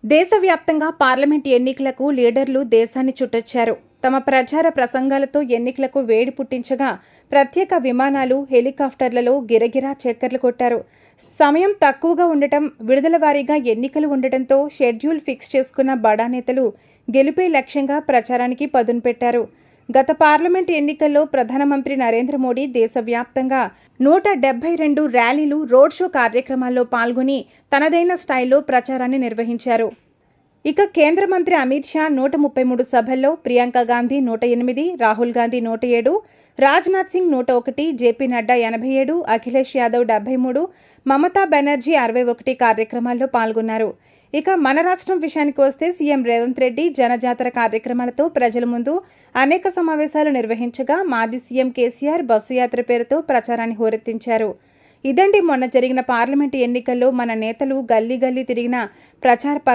దేశవ్యాప్తంగా పార్లమెంట్ ఎన్నికలకు లీడర్లు దేశాన్ని చుట్టొచ్చారు. తమ ప్రచార ప్రసంగాలతో ఎన్నికలకు వేడి పుట్టించగా ప్రత్యేక విమానాలు, హెలికాప్టర్లలో గిరగిరా చక్కర్లు కొట్టారు. సమయం తక్కువగా ఉండటం, విడుదల వారీగా ఎన్నికలు ఉండటంతో షెడ్యూల్ ఫిక్స్ చేసుకున్న బడా నేతలు గెలుపే లక్ష్యంగా ప్రచారానికి పదును పెట్టారు. గత పార్లమెంట్ ఎన్నికల్లో ప్రధానమంత్రి నరేంద్ర మోడీ దేశవ్యాప్తంగా 172 ర్యాలీలు, రోడ్ షో కార్యక్రమాల్లో పాల్గొని తనదైన స్టైల్లో ప్రచారాన్ని నిర్వహించారు. ఇక కేంద్ర మంత్రి అమిత్ షా 133 సభల్లో, ప్రియాంక గాంధీ 108, రాహుల్ గాంధీ 107, రాజ్నాథ్ సింగ్ 101, జేపీ నడ్డా 87, అఖిలేష్ యాదవ్ 73, మమతా బెనర్జీ 61 కార్యక్రమాల్లో పాల్గొన్నారు. ఇక మన రాష్ట్రం విషయానికి వస్తే సీఎం రేవంత్ రెడ్డి జనజాతర కార్యక్రమాలతో ప్రజల ముందు అనేక సమావేశాలు నిర్వహించగా మాజీ సీఎం కేసీఆర్ బస్సు యాత్ర పేరుతో ప్రచారాన్ని హోరెత్తించారు. ఇదండి మొన్న జరిగిన పార్లమెంటు ఎన్నికల్లో మన నేతలు గల్లీ గల్లీ తిరిగిన ప్రచార పర్వం.